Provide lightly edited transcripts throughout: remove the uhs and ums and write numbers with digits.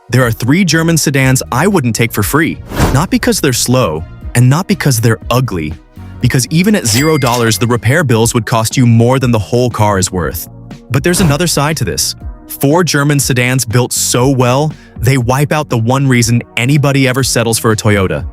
There are 3 German sedans I wouldn't take for free. Not because they're slow, and not because they're ugly. Because even at $0, the repair bills would cost you more than the whole car is worth. But there's another side to this. 4 German sedans built so well, they wipe out the one reason anybody ever settles for a Toyota.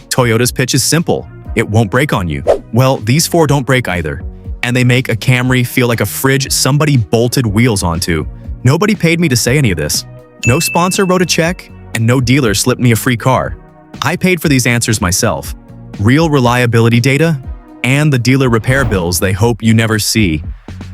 Toyota's pitch is simple. It won't break on you. Well, these 4 don't break either. And they make a Camry feel like a fridge somebody bolted wheels onto. Nobody paid me to say any of this. No sponsor wrote a check, and no dealer slipped me a free car. I paid for these answers myself. Real reliability data, and the dealer repair bills they hope you never see.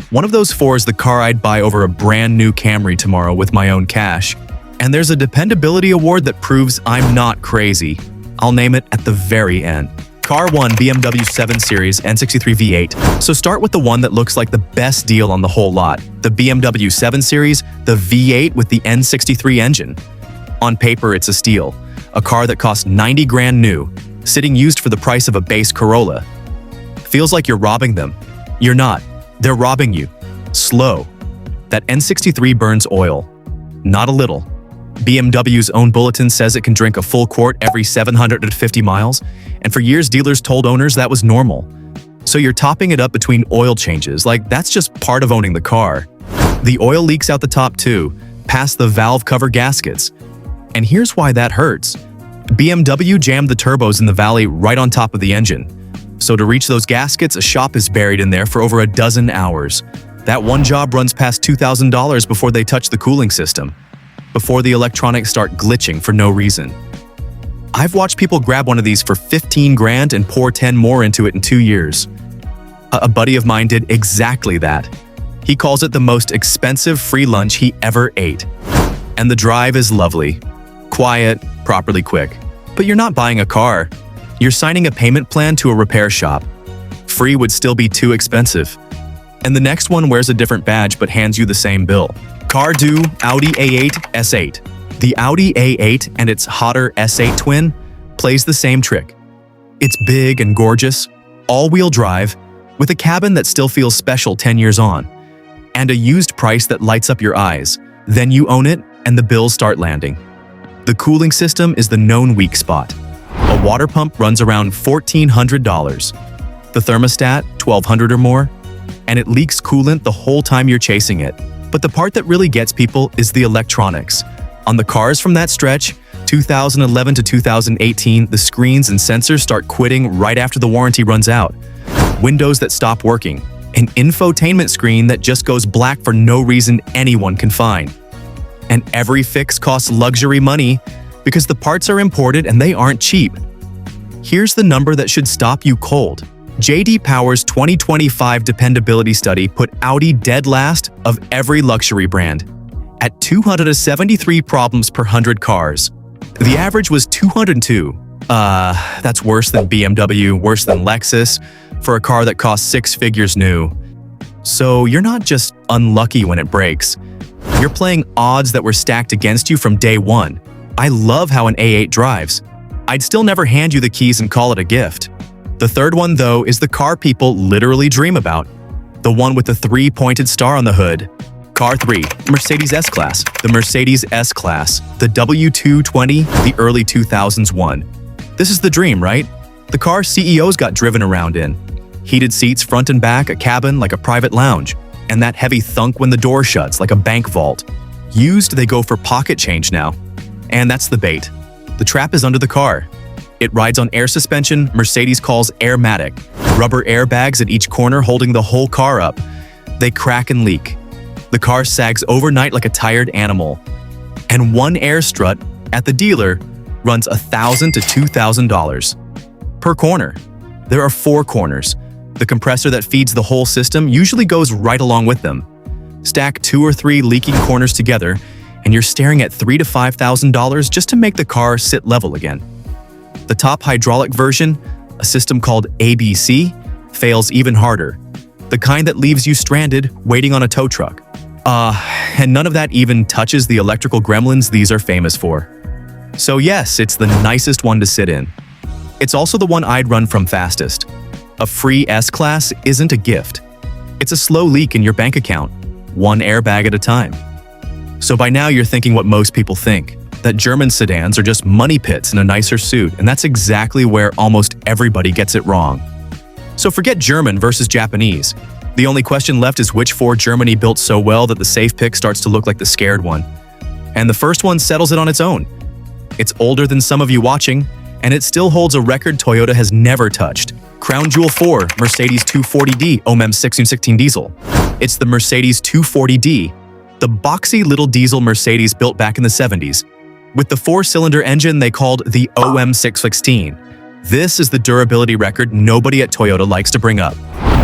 One of those 4 is the car I'd buy over a brand new Camry tomorrow with my own cash. And there's a dependability award that proves I'm not crazy. I'll name it at the very end. Car 1, BMW 7 Series N63 V8. So start with the one that looks like the best deal on the whole lot. The BMW 7 Series, the V8 with the N63 engine. On paper, it's a steal. A car that costs 90 grand new, sitting used for the price of a base Corolla. Feels like you're robbing them. You're not. They're robbing you. Slow. That N63 burns oil. Not a little. BMW's own bulletin says it can drink a full quart every 750 miles, and for years dealers told owners that was normal. So you're topping it up between oil changes, like that's just part of owning the car. The oil leaks out the top too, past the valve cover gaskets. And here's why that hurts. BMW jammed the turbos in the valley right on top of the engine. So to reach those gaskets, a shop is buried in there for over a dozen hours. That one job runs past $2,000 before they touch the cooling system, before the electronics start glitching for no reason. I've watched people grab one of these for 15 grand and pour 10 more into it in 2 years. A buddy of mine did exactly that. He calls it the most expensive free lunch he ever ate. And the drive is lovely. Quiet, properly quick. But you're not buying a car. You're signing a payment plan to a repair shop. Free would still be too expensive. And the next one wears a different badge but hands you the same bill. Car 2, Audi A8 S8. The Audi A8 and its hotter S8 twin plays the same trick. It's big and gorgeous, all-wheel drive, with a cabin that still feels special 10 years on, and a used price that lights up your eyes. Then you own it, and the bills start landing. The cooling system is the known weak spot. A water pump runs around $1,400. The thermostat, $1,200 or more, and it leaks coolant the whole time you're chasing it. But the part that really gets people is the electronics. On the cars from that stretch, 2011 to 2018, the screens and sensors start quitting right after the warranty runs out. Windows that stop working. An infotainment screen that just goes black for no reason anyone can find. And every fix costs luxury money because the parts are imported and they aren't cheap. Here's the number that should stop you cold. J.D. Power's 2025 dependability study put Audi dead last of every luxury brand, at 273 problems per 100 cars. The average was 202. That's worse than BMW, worse than Lexus, for a car that costs 6 figures new. So you're not just unlucky when it breaks. You're playing odds that were stacked against you from day one. I love how an A8 drives. I'd still never hand you the keys and call it a gift. The third one, though, is the car people literally dream about. The one with the 3-pointed star on the hood. Car 3, Mercedes S-Class. The Mercedes S-Class, the W220, the early 2000s one. This is the dream, right? The car CEOs got driven around in. Heated seats front and back, a cabin like a private lounge, and that heavy thunk when the door shuts like a bank vault. Used, they go for pocket change now. And that's the bait. The trap is under the car. It rides on air suspension Mercedes calls Airmatic. Rubber airbags at each corner holding the whole car up. They crack and leak. The car sags overnight like a tired animal. And one air strut at the dealer runs $1,000 to $2,000 per corner. There are 4 corners. The compressor that feeds the whole system usually goes right along with them. Stack 2 or 3 leaking corners together, and you're staring at $3,000 to $5,000 just to make the car sit level again. The top hydraulic version, a system called ABC, fails even harder. The kind that leaves you stranded, waiting on a tow truck. And none of that even touches the electrical gremlins these are famous for. So yes, it's the nicest one to sit in. It's also the one I'd run from fastest. A free S-Class isn't a gift. It's a slow leak in your bank account, one airbag at a time. So by now you're thinking what most people think. that German sedans are just money pits in a nicer suit, and that's exactly where almost everybody gets it wrong. So forget German versus Japanese. The only question left is which Ford Germany built so well that the safe pick starts to look like the scared one. And the first one settles it on its own. It's older than some of you watching, and it still holds a record Toyota has never touched. Crown Jewel 4 Mercedes 240D OMM 616 diesel. It's the Mercedes 240D, the boxy little diesel Mercedes built back in the 70s. With the 4-cylinder engine they called the OM 616. This is the durability record nobody at Toyota likes to bring up.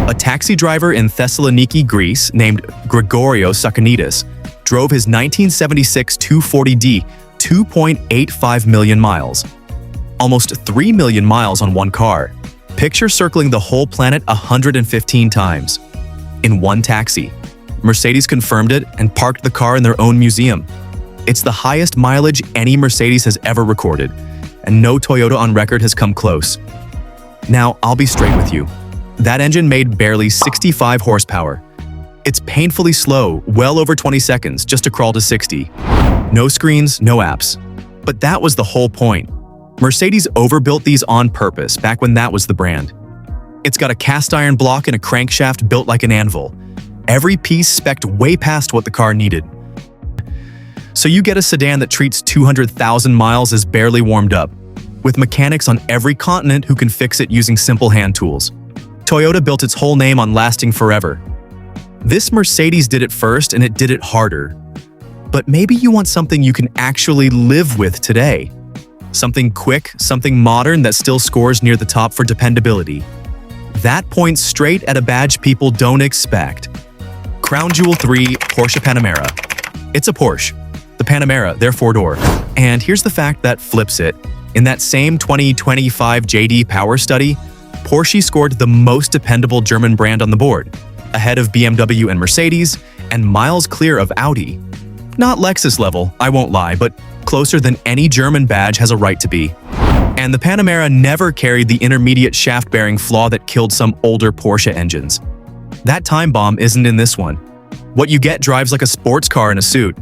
A taxi driver in Thessaloniki, Greece, named Grigorios Sakonidis, drove his 1976 240D 2.85 million miles. Almost 3 million miles on one car. Picture circling the whole planet 115 times. In one taxi. Mercedes confirmed it and parked the car in their own museum. It's the highest mileage any Mercedes has ever recorded, and no Toyota on record has come close. Now, I'll be straight with you. That engine made barely 65 horsepower. It's painfully slow, well over 20 seconds, just to crawl to 60. No screens, no apps. But that was the whole point. Mercedes overbuilt these on purpose back when that was the brand. It's got a cast iron block and a crankshaft built like an anvil. Every piece spec'd way past what the car needed. So you get a sedan that treats 200,000 miles as barely warmed up, with mechanics on every continent who can fix it using simple hand tools. Toyota built its whole name on lasting forever. This Mercedes did it first and it did it harder. But maybe you want something you can actually live with today. Something quick, something modern that still scores near the top for dependability. That points straight at a badge people don't expect. Crown Jewel 3 Porsche Panamera. It's a Porsche. The Panamera, they're four-door. And here's the fact that flips it. In that same 2025 JD Power study, Porsche scored the most dependable German brand on the board, ahead of BMW and Mercedes, and miles clear of Audi. Not Lexus level, I won't lie, but closer than any German badge has a right to be. And the Panamera never carried the intermediate shaft bearing flaw that killed some older Porsche engines. That time bomb isn't in this one. What you get drives like a sports car in a suit.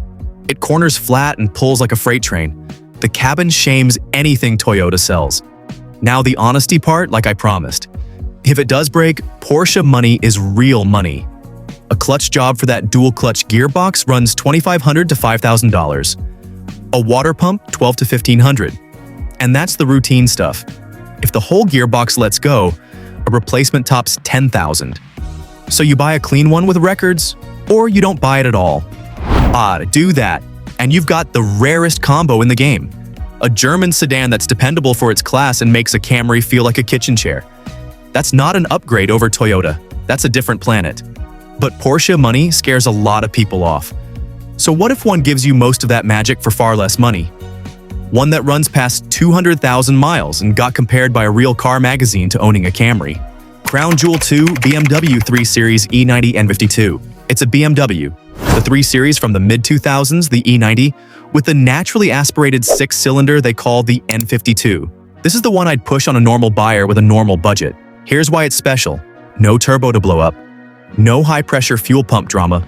It corners flat and pulls like a freight train. The cabin shames anything Toyota sells. Now the honesty part, like I promised. If it does break, Porsche money is real money. A clutch job for that dual clutch gearbox runs $2,500 to $5,000. A water pump, $1,200 to $1,500. And that's the routine stuff. If the whole gearbox lets go, a replacement tops $10,000. So you buy a clean one with records, or you don't buy it at all. Do that, and you've got the rarest combo in the game. A German sedan that's dependable for its class and makes a Camry feel like a kitchen chair. That's not an upgrade over Toyota. That's a different planet. But Porsche money scares a lot of people off. So what if one gives you most of that magic for far less money? One that runs past 200,000 miles and got compared by a real car magazine to owning a Camry. Crown Jewel 2 BMW 3 Series E90 N52. It's a BMW. The 3 Series from the mid-2000s, the E90, with the naturally aspirated 6-cylinder they call the N52. This is the one I'd push on a normal buyer with a normal budget. Here's why it's special. No turbo to blow up. No high-pressure fuel pump drama.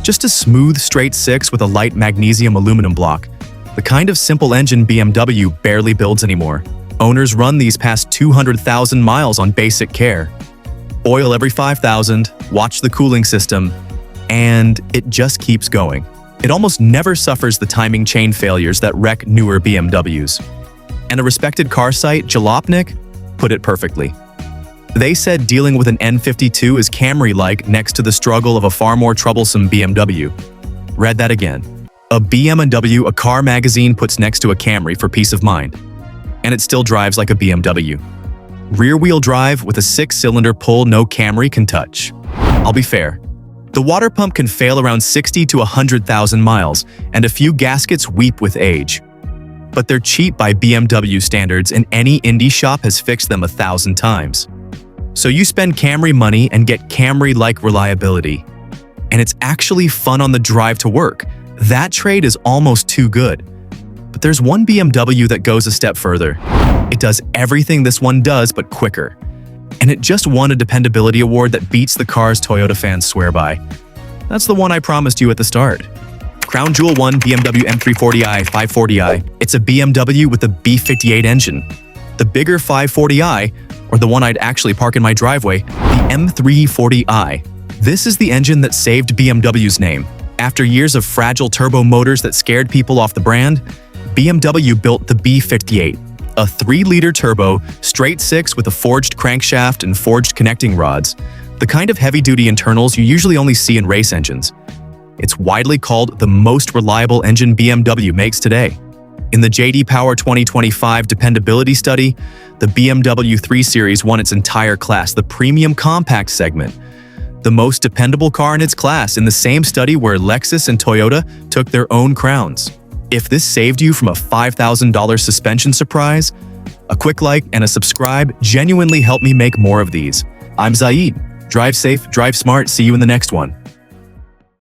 Just a smooth, straight 6 with a light magnesium aluminum block. The kind of simple engine BMW barely builds anymore. Owners run these past 200,000 miles on basic care. Oil every 5,000, watch the cooling system, and it just keeps going. It almost never suffers the timing chain failures that wreck newer BMWs. And a respected car site, Jalopnik, put it perfectly. They said dealing with an N52 is Camry-like next to the struggle of a far more troublesome BMW. Read that again. A BMW a car magazine puts next to a Camry for peace of mind. And it still drives like a BMW. Rear-wheel drive with a 6-cylinder pull no Camry can touch. I'll be fair. The water pump can fail around 60 to 100,000 miles, and a few gaskets weep with age. But they're cheap by BMW standards, and any indie shop has fixed them 1,000 times. So you spend Camry money and get Camry-like reliability. And it's actually fun on the drive to work. That trade is almost too good. But there's one BMW that goes a step further. It does everything this one does, but quicker. And it just won a dependability award that beats the cars Toyota fans swear by. That's the one I promised you at the start. Crown Jewel 1 BMW M340i 540i. It's a BMW with a B58 engine. The bigger 540i, or the one I'd actually park in my driveway, the M340i. This is the engine that saved BMW's name. After years of fragile turbo motors that scared people off the brand, BMW built the B58, a 3-liter turbo, straight 6 with a forged crankshaft and forged connecting rods, the kind of heavy-duty internals you usually only see in race engines. It's widely called the most reliable engine BMW makes today. In the J.D. Power 2025 dependability study, the BMW 3 Series won its entire class, the premium compact segment, the most dependable car in its class in the same study where Lexus and Toyota took their own crowns. If this saved you from a $5,000 suspension surprise, a quick like and a subscribe genuinely help me make more of these. I'm Zaid. Drive safe, drive smart, see you in the next one.